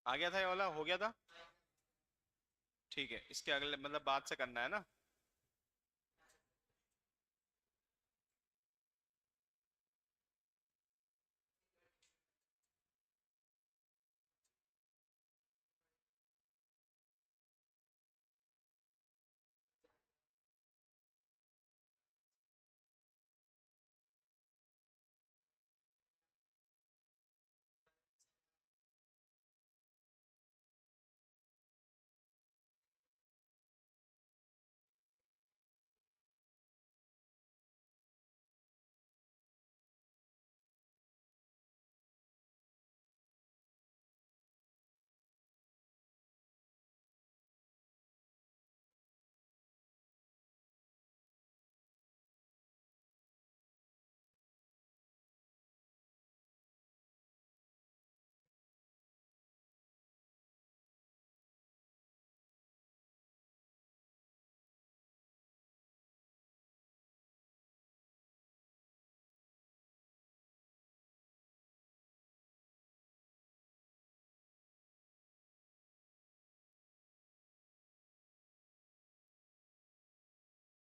आ गया था ये वाला, हो गया था। ठीक है, इसके अगले मतलब बाद से करना है ना।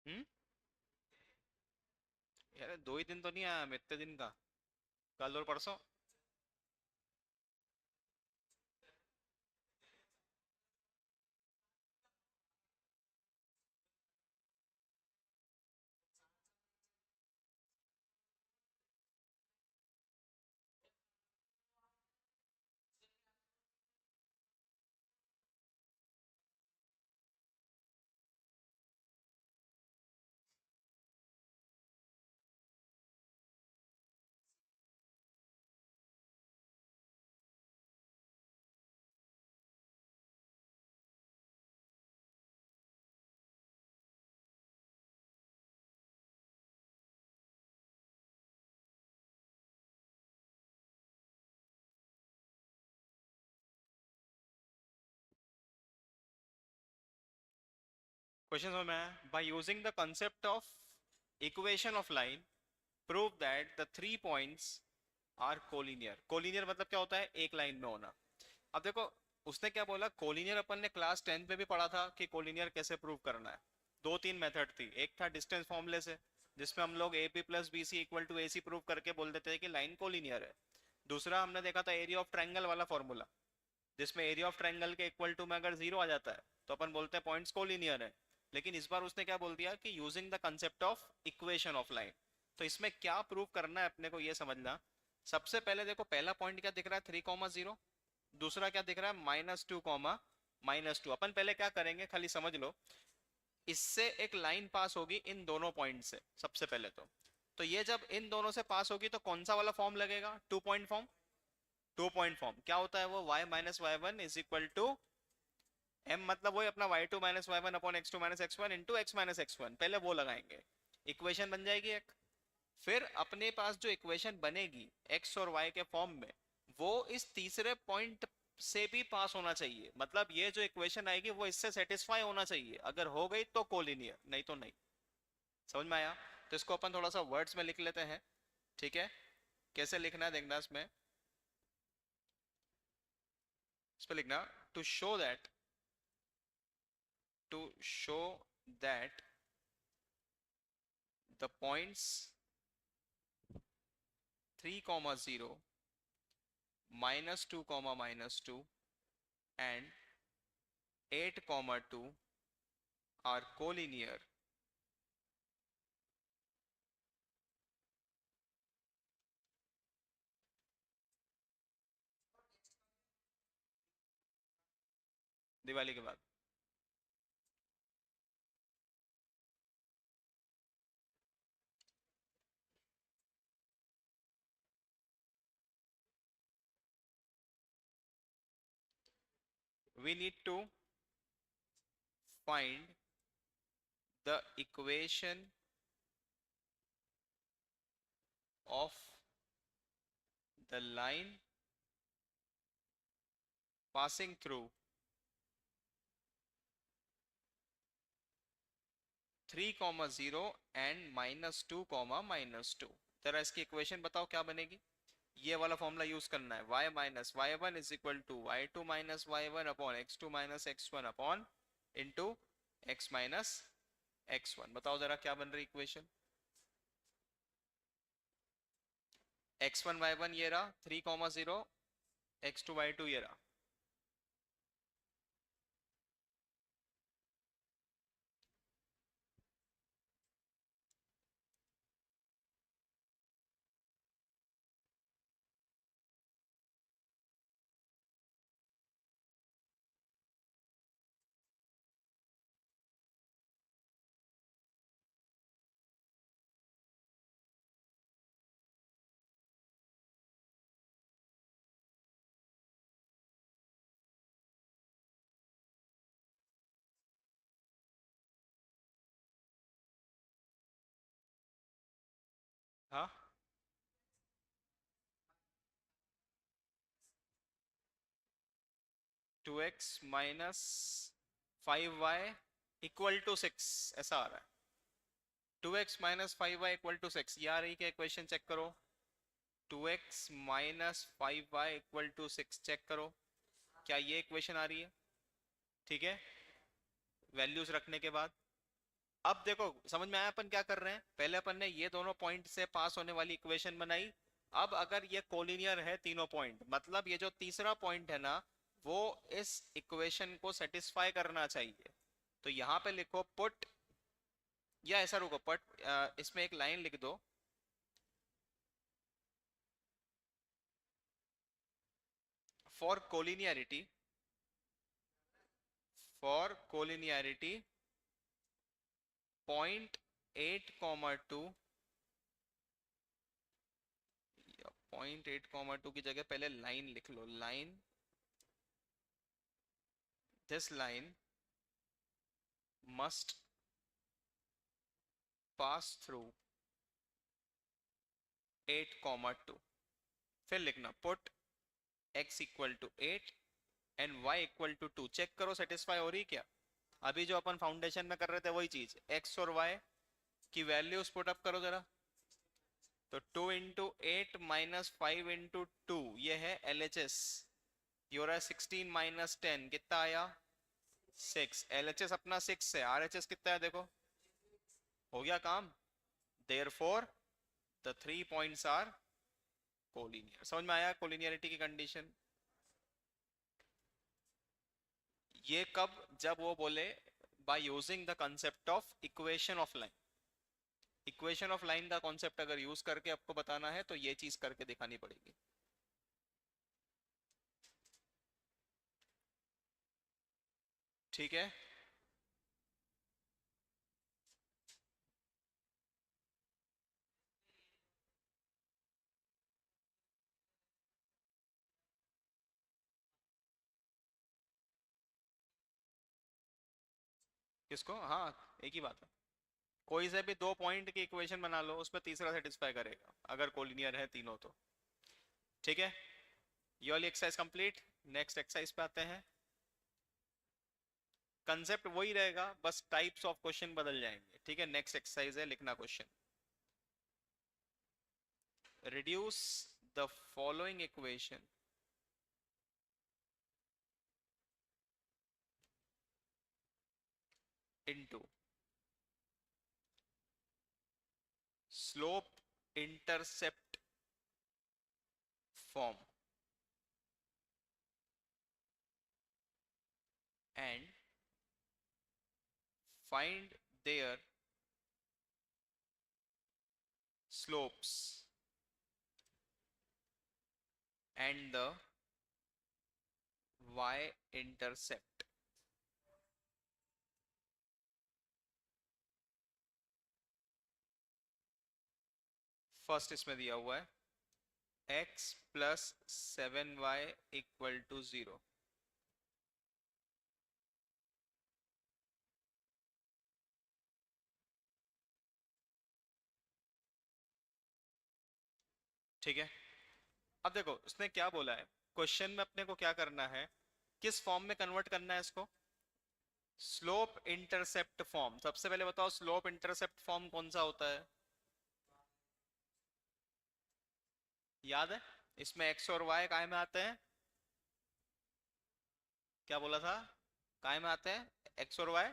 हम्म। यार 2 ही दिन तो नहीं आया मैं, इतने दिन का। कल और परसों। क्वेश्चन समझ में आया? By using the concept of equation of line, prove that the 3 points are collinear. Collinear मतलब क्या होता है? एक लाइन में होना। अब देखो, उसने क्या बोला, कोलिनियर अपन ने क्लास 10 में भी पढ़ा था कि कोलिनियर कैसे प्रूव करना है। दो तीन मेथड थी। एक था डिस्टेंस फॉर्मूले से, जिसमें हम लोग A P plus B C equal to A C prove करके बोल देते हैं कि लाइन कोलिनियर है। दूसरा हमने देखा था एरिया ऑफ ट्रायंगल वाला फॉर्मूला, जिसमें एरिया ऑफ ट्रायंगल के इक्वल टू में अगर जीरो आ जाता है तो अपन बोलते हैं पॉइंट्स कोलिनियर है। लेकिन इस बार उसने क्या बोल दिया कि using the concept of equation of line. तो इसमें क्या प्रूव करना है अपने को ये समझना। सबसे पहले देखो, पहला पॉइंट क्या दिख रहा है? 3,0। दूसरा क्या दिख रहा है? -2, -2। अपन पहले क्या करेंगे, खाली समझ लो। इससे एक लाइन पास होगी इन दोनों पॉइंट से सबसे पहले तो ये जब इन दोनों से पास होगी तो कौन सा वाला फॉर्म लगेगा? 2 पॉइंट फॉर्म। 2 पॉइंट फॉर्म क्या होता है? वो y-y1 = m, मतलब वही अपना y2 - y1/x2 - x1 x-x-1, पहले वो लगाएंगे। इक्वेशन बन जाएगी एक। फिर अपने पास जो इक्वेशन बनेगी x और y के फॉर्म में, वो इस तीसरे पॉइंट से भी पास होना चाहिए। मतलब ये जो इक्वेशन आएगी वो इससे सेटिस्फाई होना चाहिए। अगर हो गई तो कोलिनियर, नहीं तो नहीं। समझ में आया? तो इसको अपन थोड़ा सा वर्ड्स में लिख लेते हैं। ठीक है, कैसे लिखना है देखना इसमें। इस पे लिखना, to show that, to show that the points 3,0, -2, and 8, 2 are collinear, Diwali के बाद। We need to find the equation of the line passing through 3,0 and -2, -2। जरा इसकी इक्वेशन बताओ क्या बनेगी। ये वाला फॉर्मूला यूज करना है, y minus y one is equal to y two minus y one upon x two minus x one upon into x minus x one. बताओ जरा क्या बन रही इक्वेशन। एक्स वन वाई वन ये रहा 3,0, एक्स टू वाई टू ये रहा। हाँ 2x minus 5y equal to 6 ऐसा आ रहा है। 2x minus 5y equal to 6 ये आ रही क्या इक्वेशन, चेक करो। 2x minus 5y equal to 6 check करो, क्या ये इक्वेशन आ रही है? ठीक है, वैल्यूज रखने के बाद अब देखो समझ में आया अपन क्या कर रहे हैं। पहले अपन ने ये दोनों पॉइंट से पास होने वाली इक्वेशन बनाई। अब अगर ये कोलिनियर है तीनों पॉइंट, मतलब ये जो तीसरा पॉइंट है ना वो इस इक्वेशन को सेटिस्फाई करना चाहिए। तो यहाँ पे लिखो पुट, या ऐसा रुको पुट, इसमें एक लाइन लिख दो, फॉर कोलिनियरिटी, पॉइंट 8,2, पॉइंट 8,2 की जगह पहले लाइन लिख लो, line, this line must pass through 8,2। फिर लिखना put x equal to 8 and y equal to 2। Check करो सेटिस्फाई हो रही क्या। अभी जो अपन फाउंडेशन में कर रहे थे वही चीज, x और y की वैल्यूज पुट अप करो जरा। तो 2 इंटू 8 माइनस 5 इंटू 2 ये है LHS, ये हो रहा है 16 माइनस 10 कितना आया 6। LHS अपना 6 है, RHS कितना है देखो, हो गया काम। Therefore the 3 points are collinear. समझ में आया कोलिनियरिटी की कंडीशन। ये कब, जब वो बोले bye using the concept of equation of line. Equation of line का कॉन्सेप्ट अगर यूज करके आपको बताना है तो ये चीज करके दिखानी पड़ेगी। ठीक है, किसको, हाँ एक ही बात है। कोई से भी दो पॉइंट की इक्वेशन बना लो, उसमें तीसरा सेटिस्फाई करेगा अगर कोलिनियर है तीनों तो। ठीक है, ये वाली एक्सरसाइज कंप्लीट। नेक्स्ट एक्सरसाइज पे आते हैं। कंसेप्ट वही रहेगा, बस टाइप्स ऑफ क्वेश्चन बदल जाएंगे। ठीक है, नेक्स्ट एक्सरसाइज है लिखना question. Reduce the following equation into slope intercept form and find their slopes and the y-intercept। First इसमें दिया हुआ है x plus 7y equal to 0। ठीक है, अब देखो उसने क्या बोला है क्वेश्चन में, अपने को क्या करना है, किस फॉर्म में कन्वर्ट करना है इसको, स्लोप इंटरसेप्ट फॉर्म। सबसे पहले बताओ स्लोप इंटरसेप्ट फॉर्म कौन सा होता है, याद है? इसमें एक्स और वाई काय में आते हैं? क्या बोला था? काय में आते हैं एक्स और वाई?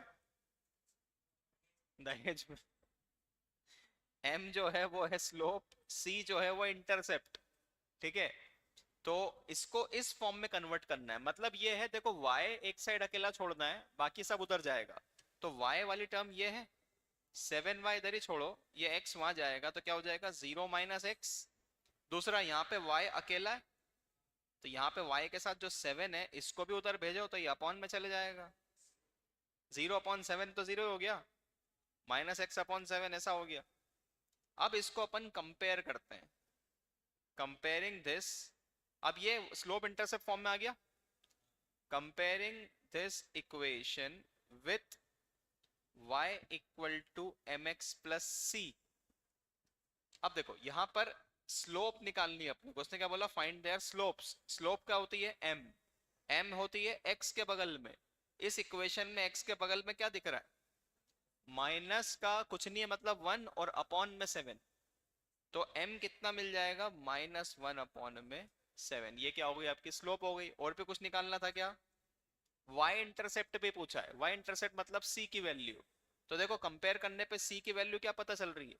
दहेज में। एम जो है वो है स्लोप, सी जो है वो इंटरसेप्ट। ठीक है, तो इसको इस फॉर्म में कन्वर्ट करना है। मतलब ये है, देखो y एक साइड अकेला छोड़ना है, बाकी सब उधर जाएगा। तो y वाली टर्म ये है, 7y इधर ही छोड़ो, ये x वहां जाएगा, तो क्या हो जाएगा 0 माइनस एक्स। दूसरा यहाँ पे y अकेला है, तो यहाँ पे y के साथ जो 7 है इसको भी उधर भेजो तो ये अपॉन में चले जाएगा। 0/7 तो 0 हो गया, माइनस x/7 ऐसा हो गया। अब इसको अपन कंपेयर करते हैं, कंपेयरिंग दिस। अब ये स्लोप इंटरसेप्ट फॉर्म में आ गया। Comparing this equation with y equal to mx plus c. अब देखो यहां पर स्लोप निकालनी है अपने को। उसने क्या बोला, फाइंड देयर स्लोप्स। स्लोप क्या होती है? m। m होती है x के बगल में। इस इक्वेशन में x के बगल में क्या दिख रहा है? माइनस का कुछ नहीं है, मतलब 1 और अपॉन में 7। तो m कितना मिल जाएगा? -1/7। ये क्या हो गई? आपकी स्लोप हो गई। और भी कुछ निकालना था क्या? y इंटरसेप्ट भी पूछा है। y इंटरसेप्ट मतलब c की वैल्यू। तो देखो कंपेयर करने पे c की वैल्यू क्या पता चल रही है?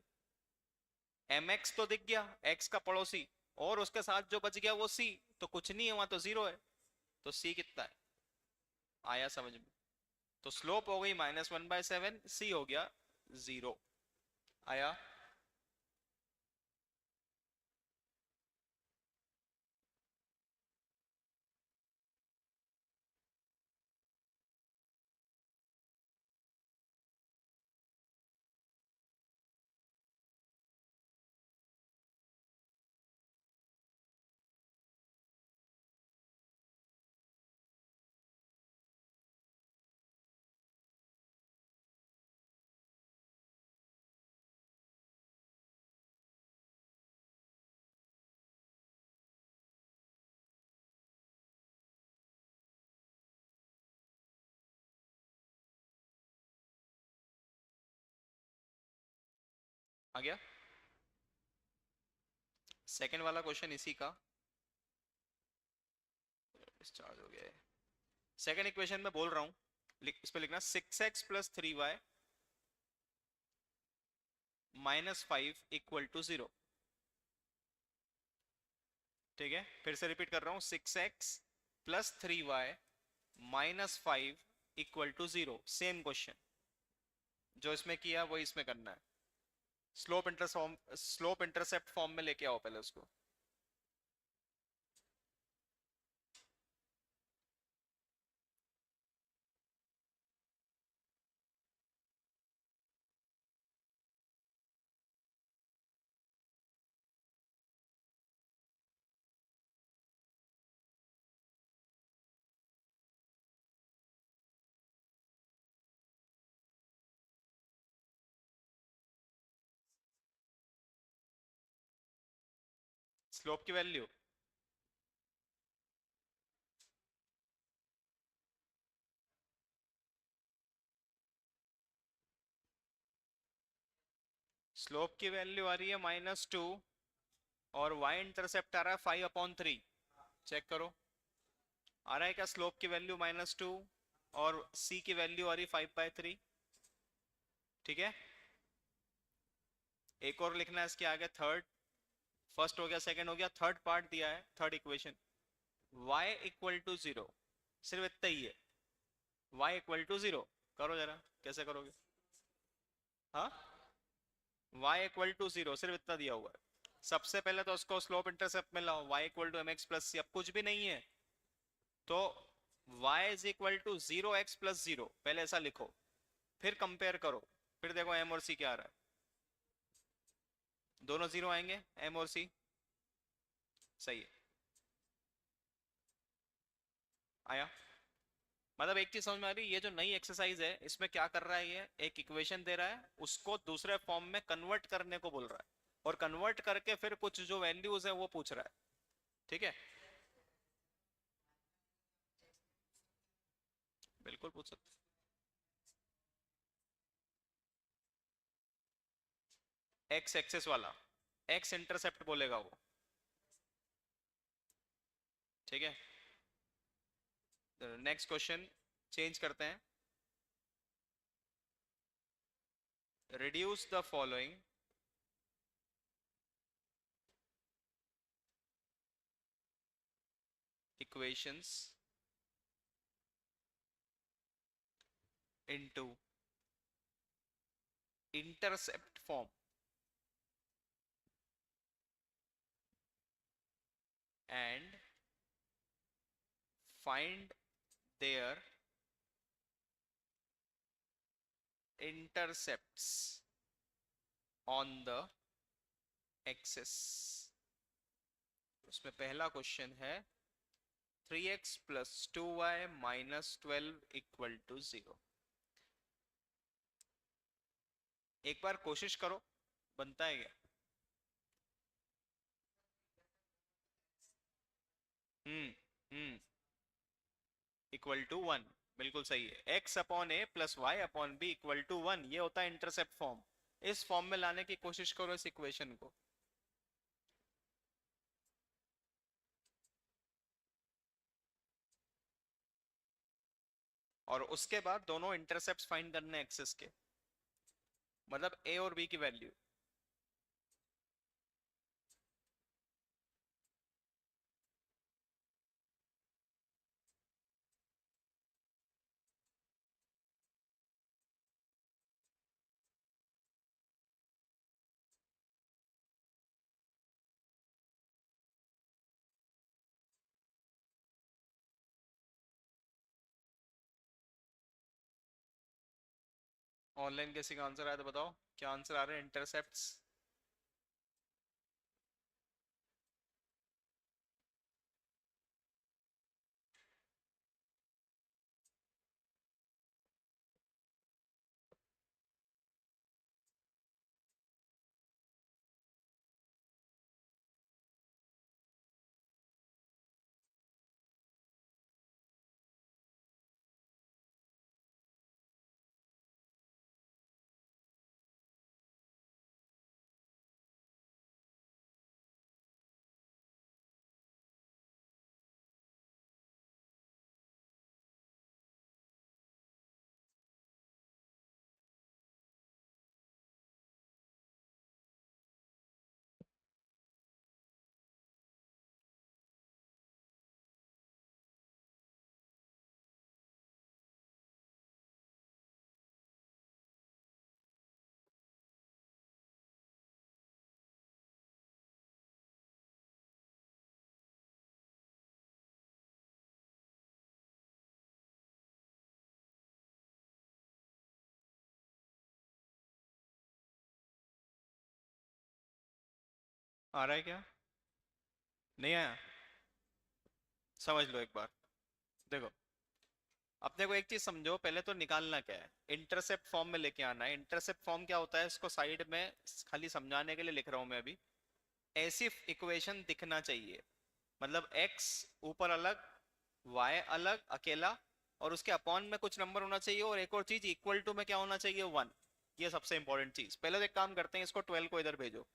mx तो दिख गया, x का पड़ोसी, और उसके साथ जो बच गया वो c। तो कुछ नहीं है वहां, तो 0 है। तो c कितना है? आया समझ में? तो स्लोप हो गई -1/7, c हो गया 0। आया? आ गया सेकंड वाला क्वेश्चन इसी का डिस्चार्ज हो गया है। सेकंड इक्वेशन में बोल रहा हूं, इस पे लिखना 6x plus 3y -5 equal to 0। ठीक है, फिर से रिपीट कर रहा हूं, 6x plus 3y -5 equal to 0। Same question जो इसमें किया वही इसमें करना है। स्लोप इंटरसेप्ट फॉर्म में लेके आओ पहले उसको। स्लोप की वैल्यू स्लोप की वैल्यू आ रही है -2, और y इंटरसेप्ट आ रहा है 5/3। चेक करो, आ रहा है क्या स्लोप की वैल्यू -2 और c की वैल्यू आ रही 5/3? ठीक है, एक और लिखना है इसके आगे, थर्ड। फर्स्ट हो गया, सेकंड हो गया, थर्ड पार्ट दिया है, third equation. y equal to 0, सिर्फ इतना ही है। y इक्वल टू 0 करो जरा, कैसे करोगे? हाँ, y इक्वल टू 0 सिर्फ इतना दिया हुआ है। सबसे पहले तो उसको स्लोप इंटरसेप्ट में लाओ, y equal to mx plus c। अब कुछ भी नहीं है तो y is equal to 0x plus 0, पहले ऐसा लिखो, फिर कंपेयर करो, फिर देखो m और c क्या आ रहा है। दोनों 0 आएंगे, m और c। सही है, आया? मतलब एक चीज समझ में आ रही है, ये जो नई एक्सरसाइज है इसमें क्या कर रहा है, ये एक इक्वेशन दे रहा है, उसको दूसरे फॉर्म में कन्वर्ट करने को बोल रहा है, और कन्वर्ट करके फिर कुछ जो वैल्यूज है वो पूछ रहा है। ठीक है, बिल्कुल पूछ सकते। एक्स एक्सेस वाला, एक्स इंटरसेप्ट बोलेगा वो। ठीक है, नेक्स्ट क्वेश्चन चेंज करते हैं. Reduce the following equations into intercept form and find their intercepts on the axis. उसमें पहला क्वेश्चन है 3x plus 2y minus 12 equal to 0. एक बार कोशिश करो, बनता है क्या? हम्म इक्वल टू 1, बिल्कुल सही है. x upon a plus y upon b equal to 1, ये होता है इंटरसेप्ट फॉर्म. इस फॉर्म में लाने की कोशिश करो इस इक्वेशन को. और उसके बाद दोनों इंटरसेप्ट्स फाइंड करने एक्सिस के, मतलब ए और बी की वैल्यू. ऑनलाइन किसी का आंसर आया तो बताओ, क्या आंसर आ रहे हैं इंटरसेप्ट्स? आ रहा है क्या? नहीं आया? समझ लो एक बार. देखो, अपने को एक चीज समझो, पहले तो निकालना क्या है, इंटरसेप्ट फॉर्म में लेके आना है. इंटरसेप्ट फॉर्म क्या होता है, इसको साइड में खाली समझाने के लिए लिख रहा हूं मैं अभी. ऐसी इक्वेशन दिखना चाहिए, मतलब x ऊपर अलग, y अलग अकेला, और उसके अपॉन में कुछ नंबर होना चाहिए, और एक और चीज इक्वल टू में क्या होना चाहिए, 1. ये सबसे इंपॉर्टेंट चीज. पहले तो एक काम करते हैं, इसको 12 को इधर भेजो.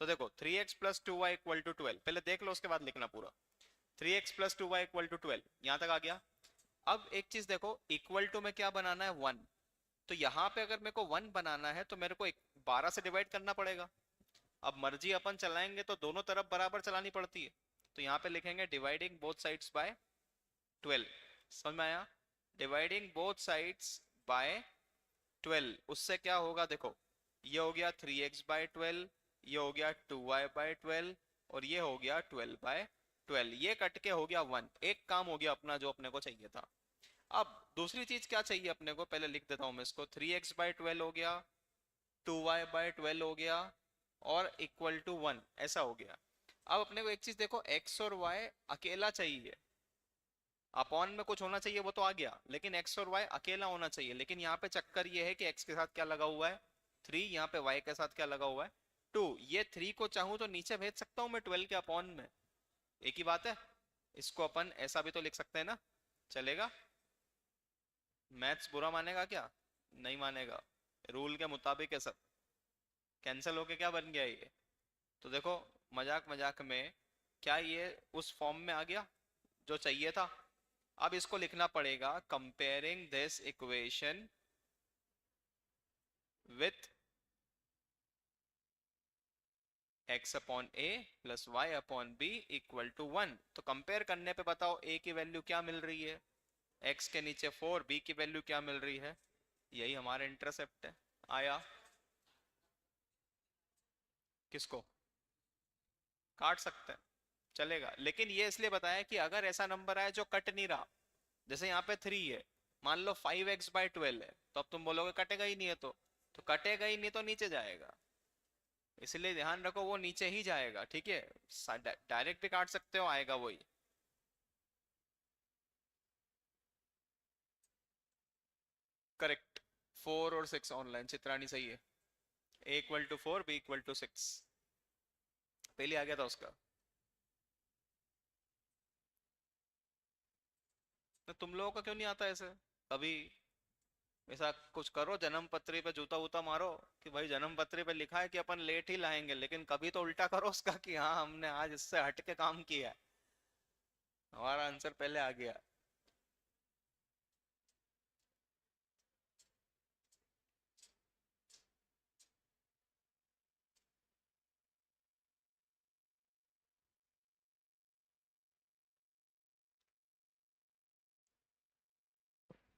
तो देखो 3x plus 2y equal to 12, पहले देख लो उसके बाद लिखना पूरा. 3x plus 2y equal to 12, यहां तक आ गया. अब एक चीज देखो, इक्वल टू में क्या बनाना है, 1. तो यहाँ पे अगर मेरे को 1 बनाना है तो मेरे को 12 से डिवाइड करना पड़ेगा. अब मर्जी अपन चलाएंगे तो दोनों तरफ बराबर चलानी पड़ती है. तो यहाँ पे लिखेंगे डिवाइडिंग बोथ साइड्स बाय 12. समझ में आया? डिवाइडिंग बोथ साइड्स बाय 12, उससे क्या होगा देखो, ये हो गया 3x बाय 12, ये हो गया 2y बाय 12, और ये हो गया 12 बाय 12. ये कट के हो गया 1. एक काम हो गया अपना जो अपने को चाहिए था. अब दूसरी चीज क्या चाहिए अपने को, पहले लिख देता हूं मैं इसको. 3x बाय 12 हो गया, 2y बाय 12 हो गया, और इक्वल टू 1, ऐसा हो गया. अब अपने को एक चीज देखो, x और y अकेला चाहिए, अपॉन में कुछ होना चाहिए, वो तो आ गया, लेकिन x और y अकेला होना चाहिए. लेकिन यहाँ पे चक्कर ये है कि x के साथ क्या लगा हुआ है, 3. यहाँ पे y के साथ क्या लगा हुआ है, 2. ये 3 को चाहूं तो नीचे भेज सकता हूँ मैं 12 के अपॉन में, एक ही बात है. इसको अपन ऐसा भी तो लिख सकते हैं ना, चलेगा? मैथ्स बुरा मानेगा क्या? नहीं मानेगा. रूल के मुताबिक है सब. कैंसिल होके क्या बन गया ये? तो देखो, मजाक मजाक में क्या ये उस फॉर्म में आ गया, जो चाहिए था। अब इसको लिखना पड़ेगा comparing this equation with x upon a plus y upon b equal to 1। तो कंपेयर करने पे बताओ a की वैल्यू क्या मिल रही है, x के नीचे 4, b की वैल्यू क्या मिल रही है, यही हमारा इंटरसेप्ट है। आया? किसको काट सकते हैं, चलेगा, लेकिन ये इसलिए बताया कि अगर ऐसा नंबर आए जो कट नहीं रहा, जैसे यहाँ पे 3 है, मान लो 5x/12 है, तो अब तुम बोलोगे कटेगा ही नहीं है, तो कटेगा ही नहीं तो नीचे जाएगा, इसलिए ध्यान रखो वो नीचे ही जाएगा, ठीक है। डायरेक्ट भी काट सकते हो, आएगा वही। करेक्ट। 4 और 6 ऑनलाइन, चित्रानी सही है। a = 4, b = 6, पहले आ गया था उसका। तो तुम लोगों का क्यों नहीं आता ऐसे कभी? ऐसा कुछ करो, जन्म पत्री पे जूता वूता मारो कि भाई जन्म पत्री पे लिखा है कि अपन लेट ही लाएंगे, लेकिन कभी तो उल्टा करो उसका कि हाँ हमने आज इससे हट के काम किया है, हमारा आंसर पहले आ गया।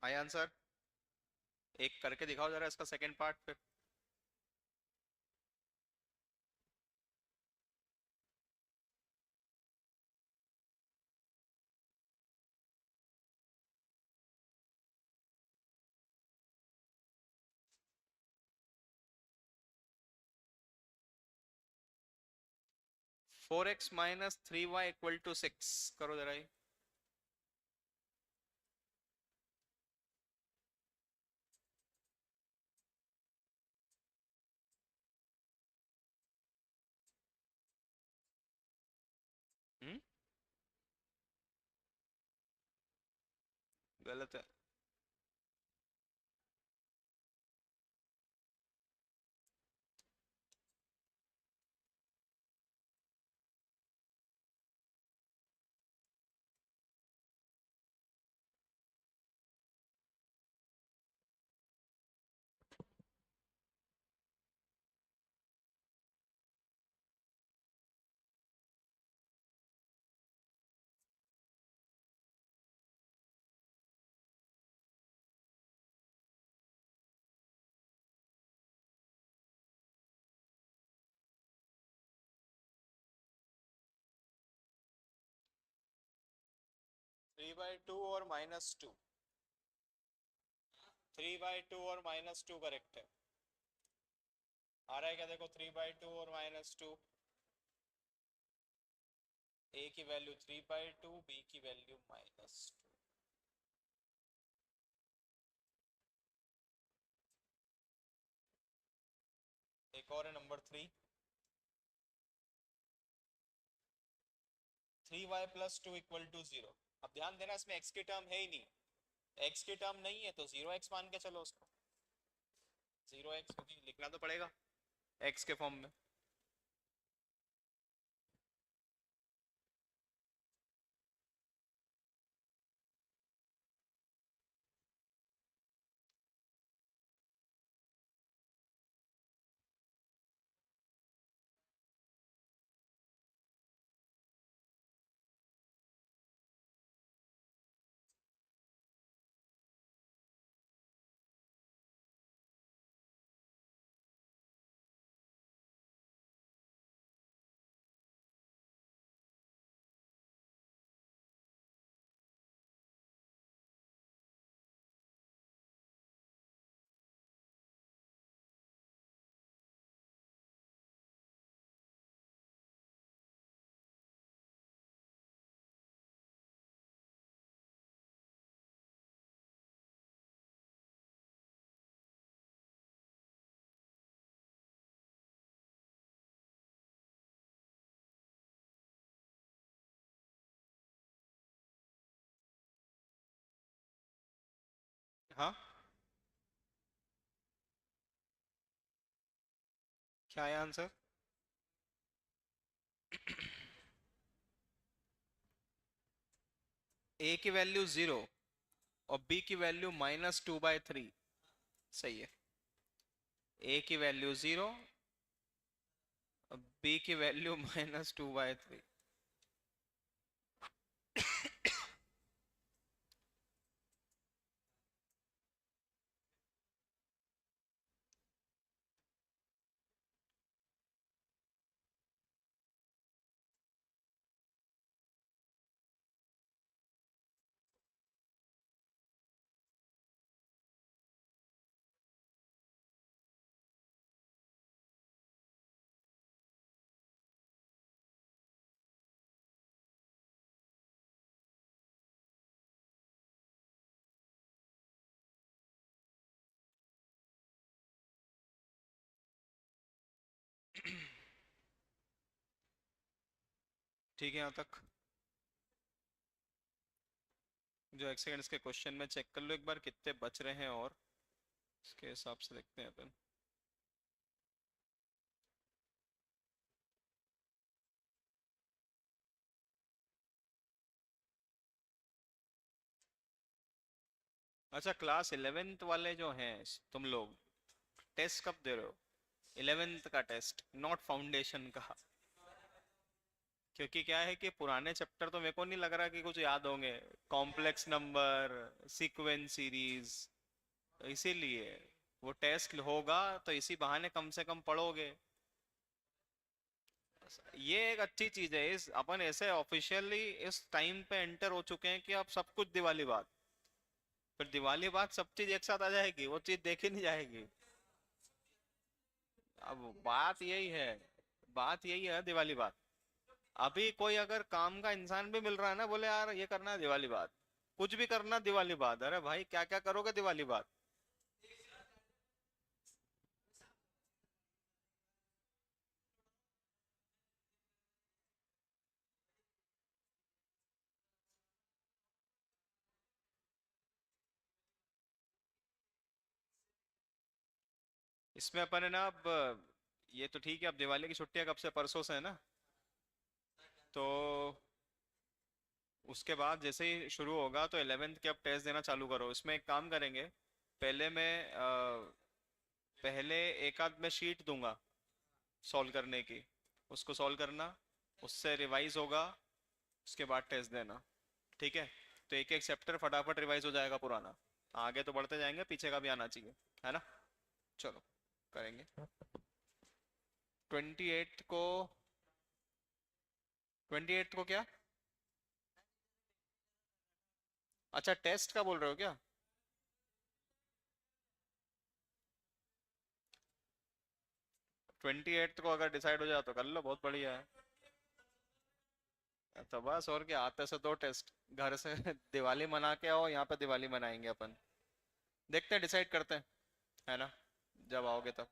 आया आंसर? एक करके दिखाओ जरा इसका सेकंड पार्ट फिर। 4x - 3y = 6 करो जरा ये। हम्म, गलत है। (3/2 और -2) 3/2 और -2 करेक्ट है। आ रहा है क्या, देखो 3/2 और -2, a की वैल्यू 3/2, b की वैल्यू -2। एक और है नंबर 3, 3y + 2 = 0। अब ध्यान देना इसमें x की टर्म है ही नहीं, x की टर्म नहीं है तो 0x मान के चलो उसको, 0x लिखना तो पड़ेगा x के फॉर्म में। हाँ, क्या है आंसर? ए की वैल्यू 0 और बी की वैल्यू -2/3, सही है। ए की वैल्यू 0, बी की वैल्यू -2/3। ठीक है यहाँ तक। जो एक सेकंड इसके क्वेश्चन में चेक कर लो एक बार कितने बच रहे हैं, और इसके हिसाब से देखते हैं अपन। अच्छा, क्लास 11th वाले जो हैं तुम लोग, टेस्ट कब दे रहे हो? 11th का टेस्ट, नॉट फाउंडेशन का। क्योंकि क्या है कि पुराने चैप्टर तो मेरे को नहीं लग रहा कि कुछ याद होंगे, कॉम्प्लेक्स नंबर, सीक्वेंस सीरीज, इसीलिए वो टेस्ट होगा तो इसी बहाने कम से कम पढ़ोगे। ये एक अच्छी चीज है, इस अपन ऐसे ऑफिशियली इस टाइम पे एंटर हो चुके हैं कि अब सब कुछ दिवाली बाद, फिर दिवाली बाद सब चीज एक साथ आ जाएगी, वो चीज देखी नहीं जाएगी। अब बात यही है, बात यही है दिवाली बाद। अभी कोई अगर काम का इंसान भी मिल रहा है ना, बोले यार ये करना है दिवाली बाद, कुछ भी करना दिवाली बाद, अरे भाई क्या क्या करोगे दिवाली बाद? इसमें अपन है ना, अब ये तो ठीक है, अब दिवाली की छुट्टियां कब से, परसों से है ना? तो उसके बाद जैसे ही शुरू होगा तो 11th के अब टेस्ट देना चालू करो। इसमें एक काम करेंगे, पहले मैं पहले एक आध में शीट दूंगा सॉल्व करने की, उसको सॉल्व करना, उससे रिवाइज होगा, उसके बाद टेस्ट देना। ठीक है? तो एक एक चैप्टर फटाफट रिवाइज हो जाएगा पुराना, आगे तो बढ़ते जाएंगे, पीछे का भी आना चाहिए, है ना? चलो करेंगे। 28 को, 28 को क्या? अच्छा, टेस्ट का बोल रहे हो क्या? 28 को अगर डिसाइड हो जाए तो कर लो, बहुत बढ़िया है। तो बस, और क्या, आते से दो टेस्ट घर से दिवाली मना के आओ, यहाँ पे दिवाली मनाएंगे अपन। देखते हैं, डिसाइड करते हैं, है ना, जब आओगे तब।